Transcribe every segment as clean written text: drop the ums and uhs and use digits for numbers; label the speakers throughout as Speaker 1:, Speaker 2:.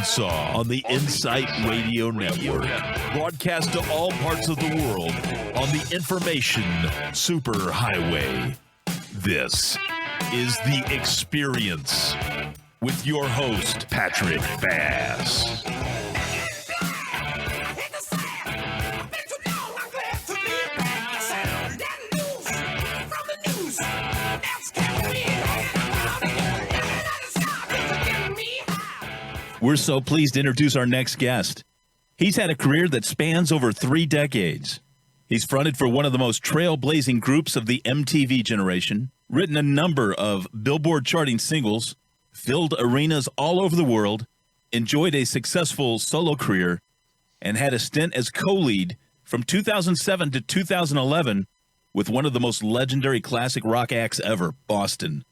Speaker 1: Arkansas on the Insight Radio Network. Broadcast to all parts of the world on the Information Superhighway. This is The Experience with your host, Patrick Bass. We're so pleased to introduce our next guest. He's had a career that spans over 3 decades. He's fronted for one of the most trailblazing groups of the MTV generation, written a number of Billboard charting singles, filled arenas all over the world, enjoyed a successful solo career, and had a stint as co-lead from 2007 to 2011 with one of the most legendary classic rock acts ever, Boston.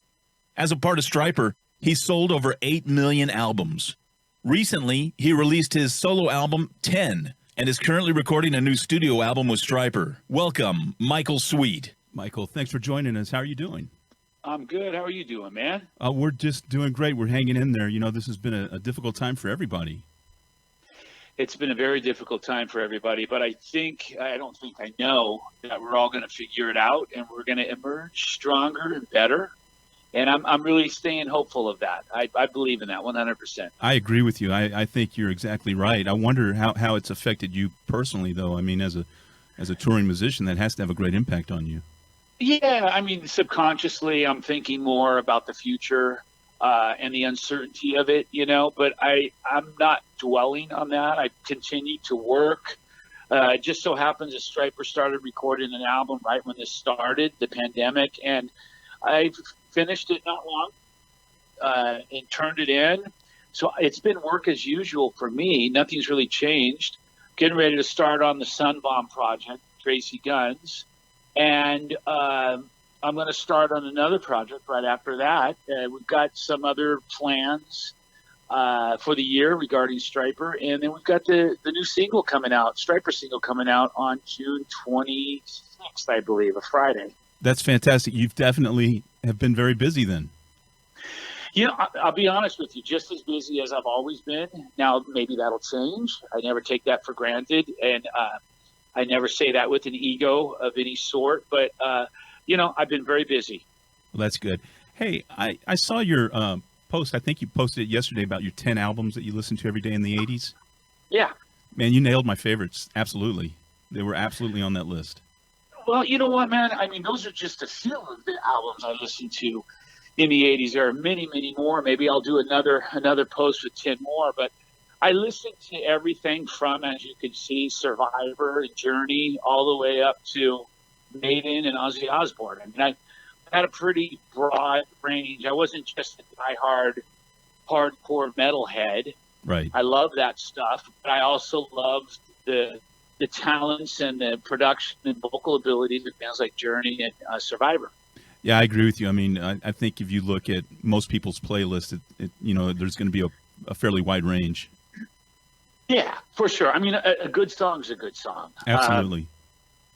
Speaker 1: As a part of Stryper, he sold over 8 million albums. Recently, he released his solo album, 10, and is currently recording a new studio album with Stryper. Welcome, Michael Sweet.
Speaker 2: Michael, thanks for joining us. How are you doing?
Speaker 3: I'm good. How are you doing, man?
Speaker 2: We're just doing great. We're hanging in there. You know, this has been a difficult time for everybody.
Speaker 3: It's been a very difficult time for everybody, but I know that we're all going to figure it out, and we're going to emerge stronger and better. And I'm really staying hopeful of that. I believe in that 100%.
Speaker 2: I agree with you. I think you're exactly right. I wonder how it's affected you personally, though. I mean, as a touring musician, that has to have a great impact on you.
Speaker 3: Yeah, I mean, subconsciously, I'm thinking more about the future and the uncertainty of it, you know. But I'm not dwelling on that. I continue to work. It just so happens that Stryper started recording an album right when this started, the pandemic, and I finished it not long and turned it in. So it's been work as usual for me. Nothing's really changed. Getting ready to start on the Sunbomb project, Tracy Guns. And I'm going to start on another project right after that. We've got some other plans for the year regarding Stryper. And then we've got the new single coming out, Stryper single coming out on June 26th, I believe, a Friday.
Speaker 2: That's fantastic. You've definitely have been very busy then.
Speaker 3: You know, I'll be honest with you, just as busy as I've always been. Now, maybe that'll change. I never take that for granted. And I never say that with an ego of any sort. But, you know, I've been very busy.
Speaker 2: Well, that's good. Hey, I saw your post. I think you posted it yesterday about your 10 albums that you listened to every day in the 80s.
Speaker 3: Yeah.
Speaker 2: Man, you nailed my favorites. Absolutely. They were absolutely on that list.
Speaker 3: Well, you know what, man? I mean, those are just a few of the albums I listened to in the 80s. There are many, many more. Maybe I'll do another post with 10 more. But I listened to everything from, as you can see, Survivor, Journey, all the way up to Maiden and Ozzy Osbourne. I mean, I had a pretty broad range. I wasn't just a diehard, hardcore metalhead.
Speaker 2: Right.
Speaker 3: I love that stuff, but I also loved the talents and the production and vocal abilities of bands like Journey and Survivor.
Speaker 2: Yeah, I agree with you. I mean, I think if you look at most people's playlists, you know, there's going to be a fairly wide range.
Speaker 3: Yeah, for sure. I mean, a good song is a good song.
Speaker 2: Absolutely.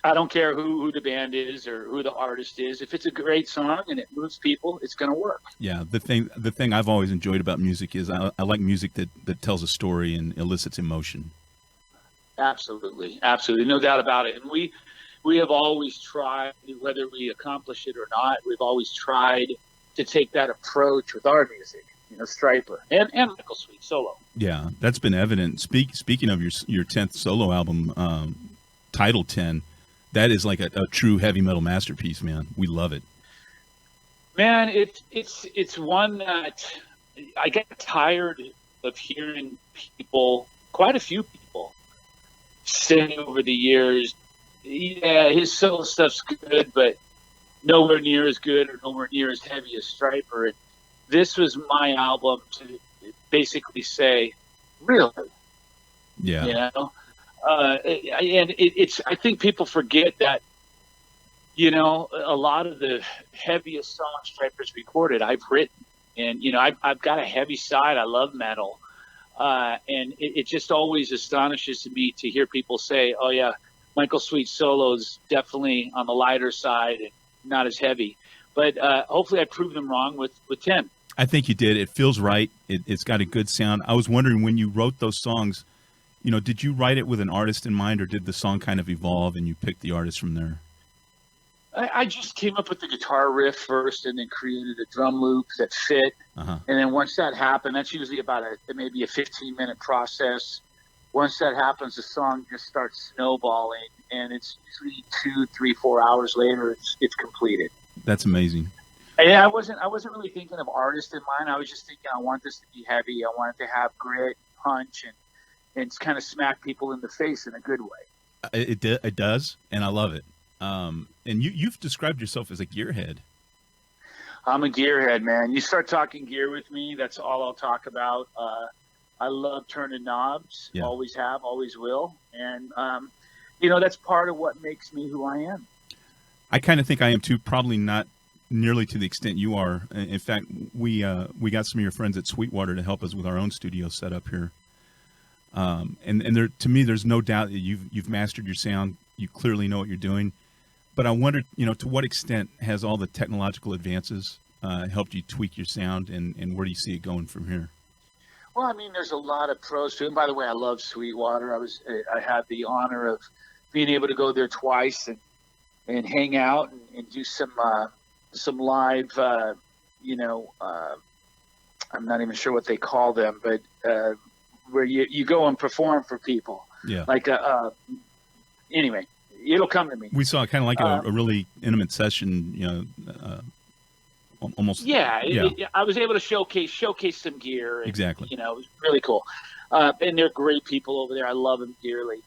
Speaker 3: I don't care who the band is or who the artist is. If it's a great song and it moves people, it's going to work.
Speaker 2: Yeah, the thing I've always enjoyed about music is I like music that tells a story and elicits emotion.
Speaker 3: Absolutely. No doubt about it. And we have always tried, whether we accomplish it or not, we've always tried to take that approach with our music, you know, Stryper and Michael Sweet solo.
Speaker 2: Yeah, that's been evident. Speaking of your 10th solo album, Title 10, that is like a true heavy metal masterpiece, man. We love it.
Speaker 3: Man, it's one that I get tired of hearing people, quite a few people, say over the years, yeah, his solo stuff's good, but nowhere near as good or nowhere near as heavy as Stryper. And this was my album to basically say, really?
Speaker 2: Yeah.
Speaker 3: You know? And it's I think people forget that, you know, a lot of the heaviest songs Stryper's recorded, I've written. And, you know, I've got a heavy side. I love metal. And it just always astonishes me to hear people say, oh, yeah, Michael Sweet's solo is definitely on the lighter side and not as heavy. But hopefully I proved them wrong with 10.
Speaker 2: I think you did. It feels right. It's got a good sound. I was wondering, when you wrote those songs, did you write it with an artist in mind, or did the song kind of evolve and you picked the artist from there?
Speaker 3: I just came up with the guitar riff first, and then created a drum loop that fit.
Speaker 2: Uh-huh.
Speaker 3: And then once that happened, that's usually about maybe a 15-minute process. Once that happens, the song just starts snowballing, and it's usually 2, 3, 4 hours later, it's completed.
Speaker 2: That's amazing.
Speaker 3: And I wasn't really thinking of artists in mind. I was just thinking, I want this to be heavy. I want it to have grit, punch, and kind of smack people in the face in a good way.
Speaker 2: It does, and I love it. And you've described yourself as a gearhead.
Speaker 3: I'm a gearhead, man. You start talking gear with me, that's all I'll talk about. I love turning knobs.
Speaker 2: Yeah.
Speaker 3: Always have, always will. And, that's part of what makes me who I am.
Speaker 2: I kind of think I am too, probably not nearly to the extent you are. In fact, we got some of your friends at Sweetwater to help us with our own studio setup here. And there, to me, there's no doubt that you've mastered your sound. You clearly know what you're doing. But I wonder, to what extent has all the technological advances helped you tweak your sound, and where do you see it going from here?
Speaker 3: Well, I mean, there's a lot of pros to it. And by the way, I love Sweetwater. I had the honor of being able to go there twice and hang out and do some live, I'm not even sure what they call them, but where you go and perform for people.
Speaker 2: Yeah.
Speaker 3: Like, anyway, it'll come to me.
Speaker 2: We saw kind of like a really intimate session, almost.
Speaker 3: Yeah. I was able to showcase some gear. And,
Speaker 2: exactly.
Speaker 3: It was really cool. And they're great people over there. I love them dearly.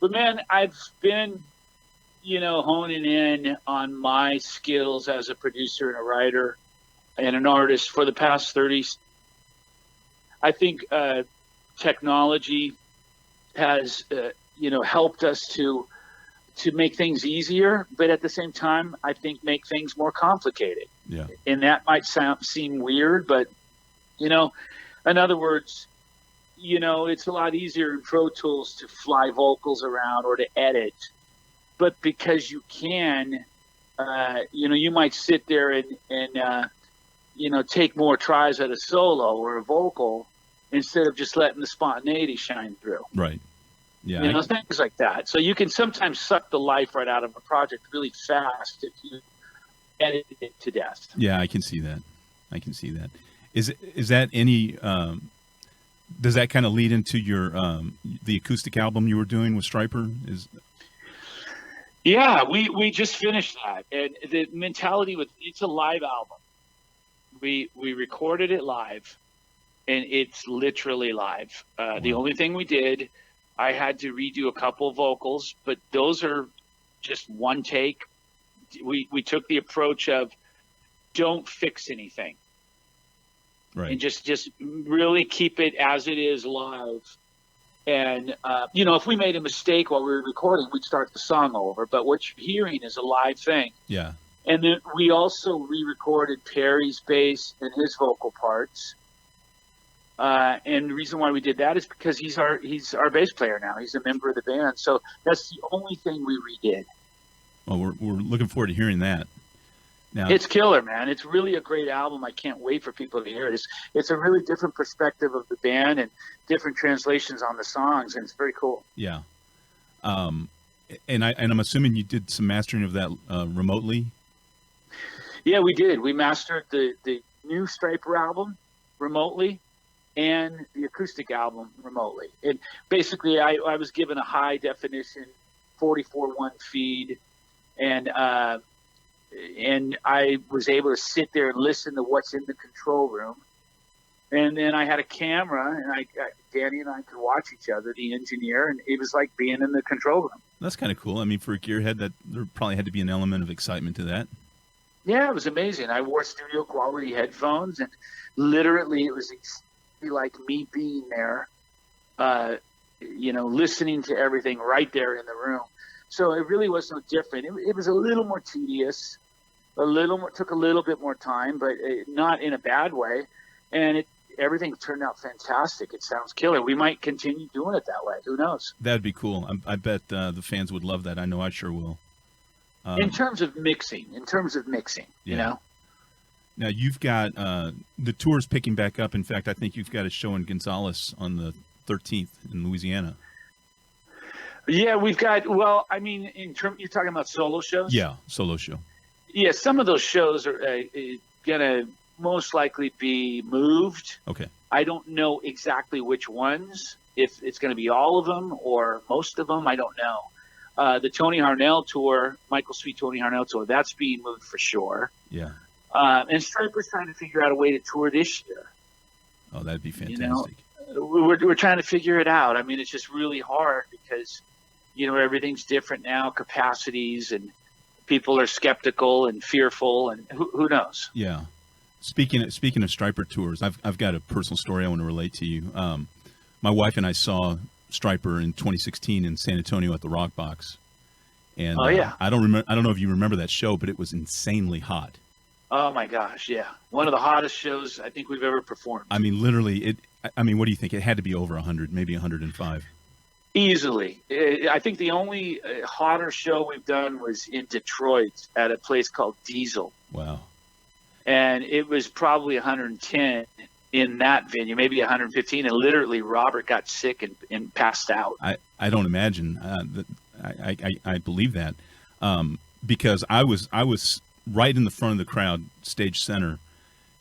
Speaker 3: But man, I've been, honing in on my skills as a producer and a writer and an artist for the past 30. I think technology has, helped us to make things easier, but at the same time, I think make things more complicated.
Speaker 2: Yeah.
Speaker 3: And that might seem weird, but, in other words, it's a lot easier in Pro Tools to fly vocals around or to edit. But because you can, you might sit there and take more tries at a solo or a vocal instead of just letting the spontaneity shine through.
Speaker 2: Right. Yeah.
Speaker 3: Things like that. So you can sometimes suck the life right out of a project really fast if you edit it to death.
Speaker 2: Yeah, I can see that. Is that any? Does that kind of lead into your the acoustic album you were doing with Stryper?
Speaker 3: Yeah, we just finished that, and the mentality it's a live album. We recorded it live, and it's literally live.
Speaker 2: Wow.
Speaker 3: The only thing we did, I had to redo a couple vocals, but those are just one take. We took the approach of don't fix anything.
Speaker 2: Right.
Speaker 3: And just really keep it as it is live. And, if we made a mistake while we were recording, we'd start the song over. But what you're hearing is a live thing.
Speaker 2: Yeah.
Speaker 3: And then we also re-recorded Perry's bass and his vocal parts. And the reason why we did that is because he's our bass player now. He's a member of the band. So that's the only thing we redid.
Speaker 2: Well, we're looking forward to hearing that. Now,
Speaker 3: it's killer, man. It's really a great album. I can't wait for people to hear it. It's a really different perspective of the band and different translations on the songs, and it's very cool.
Speaker 2: Yeah. And I'm assuming you did some mastering of that remotely.
Speaker 3: Yeah, we did. We mastered the new Stryper album remotely and the acoustic album remotely. And basically, I was given a high definition 44.1 feed, and I was able to sit there and listen to what's in the control room. And then I had a camera, and Danny and I could watch each other, the engineer, and it was like being in the control room.
Speaker 2: That's kind of cool. I mean, for a gearhead, that there probably had to be an element of excitement to that.
Speaker 3: Yeah, it was amazing. I wore studio quality headphones, and literally it was exactly like me being there, listening to everything right there in the room. So it really was no different. It was a little more tedious, took a little bit more time, but not in a bad way. And everything turned out fantastic. It sounds killer. We might continue doing it that way. Who knows?
Speaker 2: That'd be cool. I bet the fans would love that. I know I sure will.
Speaker 3: In terms of mixing,
Speaker 2: yeah. Now you've got the tour's picking back up. In fact, I think you've got a show in Gonzales on the 13th in Louisiana.
Speaker 3: Yeah, we've got. Well, I mean, you're talking about solo shows.
Speaker 2: Yeah, solo show.
Speaker 3: Yeah, some of those shows are gonna most likely be moved.
Speaker 2: Okay.
Speaker 3: I don't know exactly which ones. If it's going to be all of them or most of them, I don't know. The Tony Harnell tour, Michael Sweet Tony Harnell tour, that's being moved for sure.
Speaker 2: Yeah.
Speaker 3: And Stryper's trying to figure out a way to tour this year.
Speaker 2: Oh, that'd be fantastic.
Speaker 3: You know, we're trying to figure it out. I mean, it's just really hard because, you know, everything's different now, capacities, and people are skeptical and fearful, and who knows?
Speaker 2: Yeah. Speaking of Stryper tours, I've got a personal story I want to relate to you. My wife and I saw Stryper in 2016 in San Antonio at the Rock Box, and I don't know if you remember that show, but it was insanely hot.
Speaker 3: Oh my gosh, yeah, one of the hottest shows I think we've ever performed.
Speaker 2: I mean, literally, what do you think? It had to be over 100, maybe 105.
Speaker 3: Easily. I think the only hotter show we've done was in Detroit at a place called Diesel.
Speaker 2: Wow.
Speaker 3: And it was probably 110 in that venue, maybe 115. And literally, Robert got sick and passed out.
Speaker 2: I don't imagine. I believe that because I was right in the front of the crowd, stage center,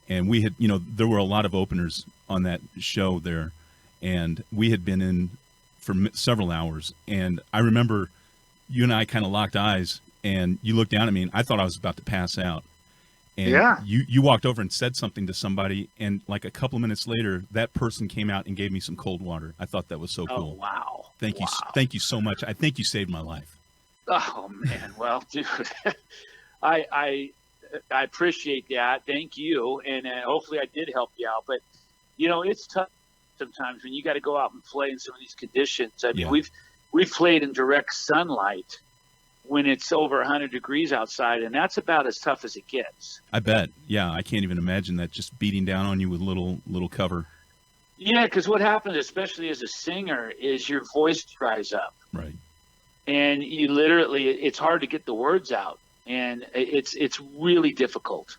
Speaker 2: and we had, there were a lot of openers on that show there, and we had been in for several hours. And I remember you and I kind of locked eyes, and you looked down at me, and I thought I was about to pass out. And you walked over and said something to somebody, and like a couple of minutes later, that person came out and gave me some cold water. I thought that was so cool.
Speaker 3: Oh, wow.
Speaker 2: Thank you so much. I think you saved my life.
Speaker 3: Oh, man. Well, dude, I appreciate that. Thank you. And hopefully I did help you out. But, it's tough sometimes when you got to go out and play in some of these conditions. I mean, we've played in direct sunlight when it's over 100 degrees outside, and that's about as tough as it gets.
Speaker 2: I bet. Yeah, I can't even imagine that, just beating down on you with little cover.
Speaker 3: Yeah, because what happens, especially as a singer, is your voice dries up.
Speaker 2: Right.
Speaker 3: And you literally, it's hard to get the words out, and it's really difficult.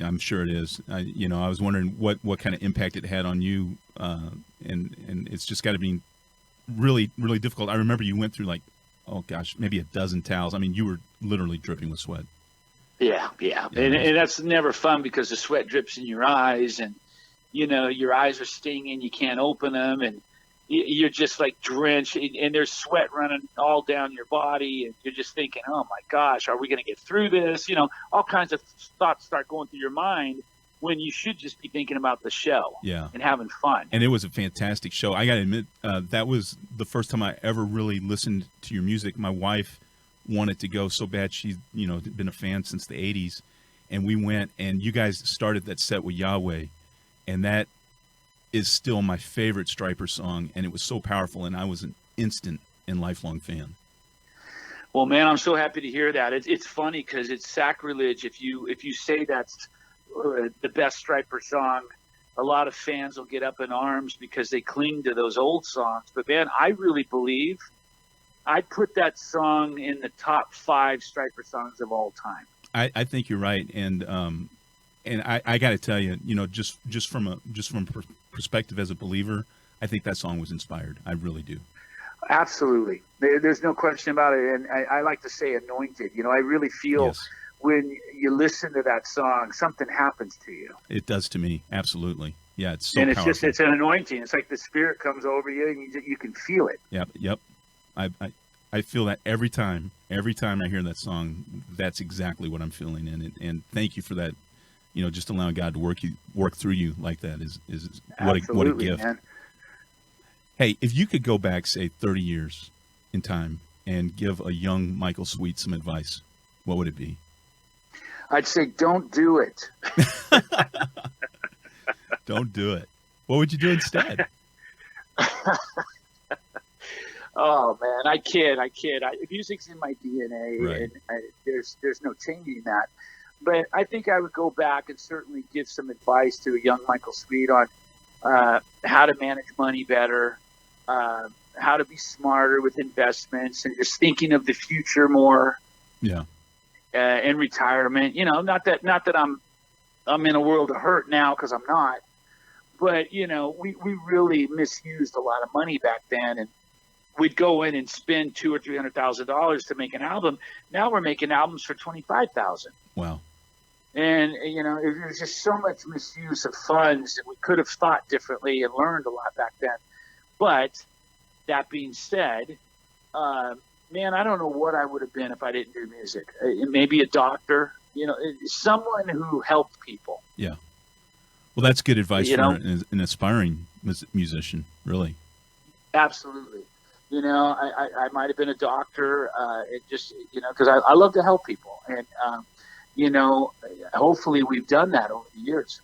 Speaker 2: I'm sure it is. I was wondering what kind of impact it had on you, and it's just got to be really, really difficult. I remember you went through oh gosh, maybe a dozen towels. I mean, you were literally dripping with sweat.
Speaker 3: Yeah. And that's never fun because the sweat drips in your eyes, and your eyes are stinging. You can't open them, and you're just like drenched, and there's sweat running all down your body, and you're just thinking, oh my gosh, are we going to get through this? All kinds of thoughts start going through your mind when you should just be thinking about the show and having fun.
Speaker 2: And it was a fantastic show. I got to admit, that was the first time I ever really listened to your music. My wife wanted to go so bad. She's, been a fan since the 80s. And we went, and you guys started that set with Yahweh. And that is still my favorite Stryper song. And it was so powerful, and I was an instant and lifelong fan.
Speaker 3: Well, man, I'm so happy to hear that. It's funny because it's sacrilege if you say that's the best Stryper song. A lot of fans will get up in arms because they cling to those old songs. But man, I really believe I'd put that song in the top 5 Stryper songs of all time.
Speaker 2: I think you're right, and I got to tell you, just from a perspective as a believer, I think that song was inspired. I really do. Absolutely,
Speaker 3: there's no question about it. And I like to say anointed. I really feel. Yes. When you listen to that song, something happens to you.
Speaker 2: It does to me, absolutely. Yeah, it's so
Speaker 3: powerful.
Speaker 2: And
Speaker 3: it's an anointing. It's like the Spirit comes over you, and you can feel it.
Speaker 2: Yep. I feel that every time I hear that song. That's exactly what I'm feeling, and thank you for that. Just allowing God to work through you like that is what a gift. Man. Hey, if you could go back, say 30 years in time, and give a young Michael Sweet some advice, what would it be?
Speaker 3: I'd say, don't do it.
Speaker 2: Don't do it. What would you do instead?
Speaker 3: Oh man, I kid. Music's in my DNA,
Speaker 2: right.
Speaker 3: And there's no changing that. But I think I would go back and certainly give some advice to a young Michael Sweet on how to manage money better, how to be smarter with investments, and just thinking of the future more.
Speaker 2: Yeah.
Speaker 3: in retirement. Not that I'm in a world of hurt now, because I'm not. But we really misused a lot of money back then, and we'd go in and spend $200,000 or $300,000 to make an album. Now we're making albums for $25,000.
Speaker 2: Wow.
Speaker 3: And there's just so much misuse of funds, and we could have thought differently and learned a lot back then. But that being said, man, I don't know what I would have been if I didn't do music. Maybe a doctor, someone who helped people.
Speaker 2: Yeah. Well, that's good advice for an aspiring musician, really.
Speaker 3: Absolutely. I might have been a doctor, because I love to help people. And, hopefully we've done that over the years.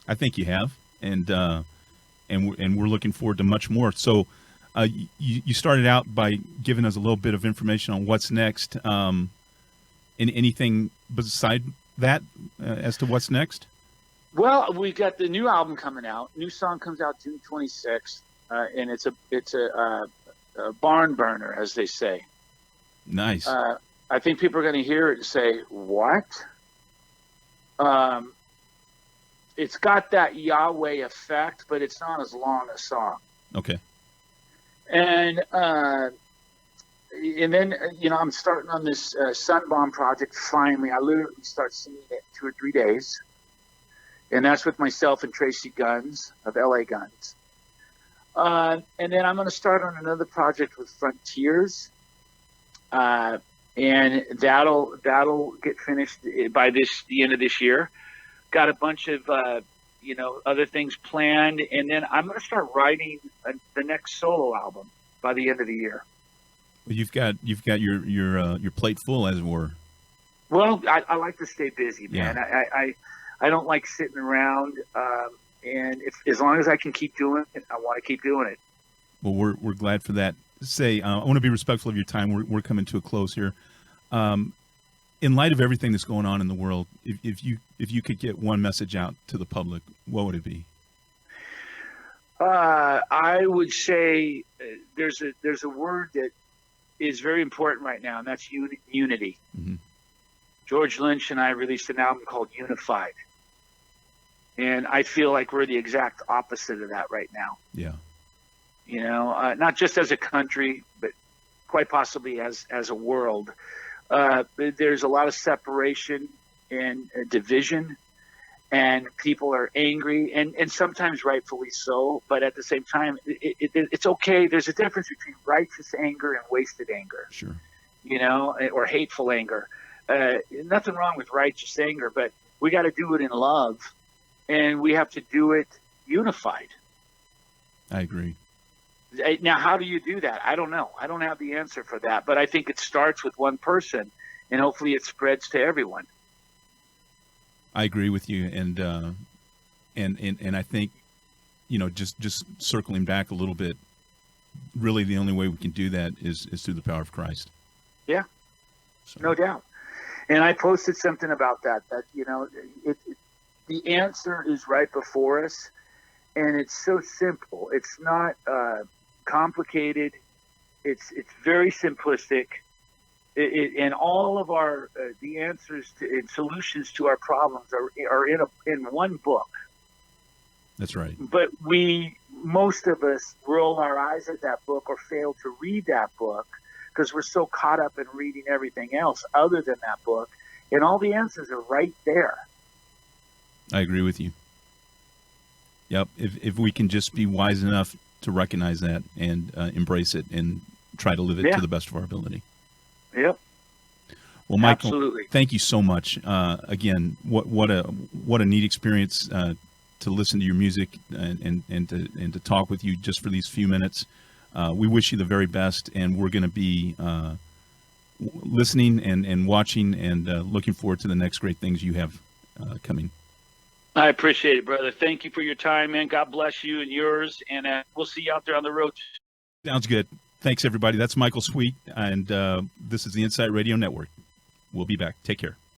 Speaker 2: I think you have. And we're looking forward to much more. So you started out by giving us a little bit of information on what's next. Anything beside that as to what's next?
Speaker 3: Well, we got the new album coming out. New song comes out June 26th, and it's a barn burner, as they say.
Speaker 2: Nice.
Speaker 3: I think people are going to hear it and say, "What?" It's got that Yahweh effect, but it's not as long a song.
Speaker 2: Okay.
Speaker 3: And then I'm starting on this Sunbomb project. Finally, I literally start singing it in 2 or 3 days. And that's with myself and Tracy Guns of LA Guns. And then I'm going to start on another project with Frontiers. And that'll get finished by the end of this year. Got a bunch of, other things planned. And then I'm going to start writing the next solo album by the end of the year.
Speaker 2: Well, you've got your plate full, as it were.
Speaker 3: Well, I like to stay busy, man.
Speaker 2: Yeah.
Speaker 3: I don't like sitting around, and as long as I can keep doing it, I want to keep doing it.
Speaker 2: Well, we're glad for that. I want to be respectful of your time. We're coming to a close here. In light of everything that's going on in the world, if you could get one message out to the public, what would it be?
Speaker 3: I would say there's a word that is very important right now, and that's unity.
Speaker 2: Mm-hmm.
Speaker 3: George Lynch and I released an album called Unified. And I feel like we're the exact opposite of that right now.
Speaker 2: Yeah.
Speaker 3: Not just as a country, but quite possibly as a world. There's a lot of separation and division, and people are angry, and sometimes rightfully so. But at the same time, it's okay. There's a difference between righteous anger and wasted anger.
Speaker 2: Sure.
Speaker 3: Or hateful anger. Nothing wrong with righteous anger, but we got to do it in love, and we have to do it unified.
Speaker 2: I agree.
Speaker 3: Now, how do you do that? I don't know. I don't have the answer for that, but I think it starts with one person, and hopefully it spreads to everyone.
Speaker 2: I agree with you, and I think, just circling back a little bit, really the only way we can do that is through the power of Christ.
Speaker 3: Yeah,
Speaker 2: so.
Speaker 3: No doubt. And I posted something about that the answer is right before us, and it's so simple. It's not complicated. It's very simplistic. And all of our the answers and solutions to our problems are in one book.
Speaker 2: That's right.
Speaker 3: But most of us roll our eyes at that book or fail to read that book because we're so caught up in reading everything else other than that book. And all the answers are right there.
Speaker 2: I agree with you. Yep. If we can just be wise enough to recognize that and embrace it and try to live it to the best of our ability.
Speaker 3: Yep.
Speaker 2: Well, Michael,
Speaker 3: absolutely.
Speaker 2: Thank you so much. Again, what a neat experience to listen to your music and to talk with you just for these few minutes. We wish you the very best, and we're going to be listening and watching and looking forward to the next great things you have coming.
Speaker 3: I appreciate it, brother. Thank you for your time, man. God bless you and yours, and we'll see you out there on the road.
Speaker 2: Sounds good. Thanks, everybody. That's Michael Sweet, and this is the Insight Radio Network. We'll be back. Take care.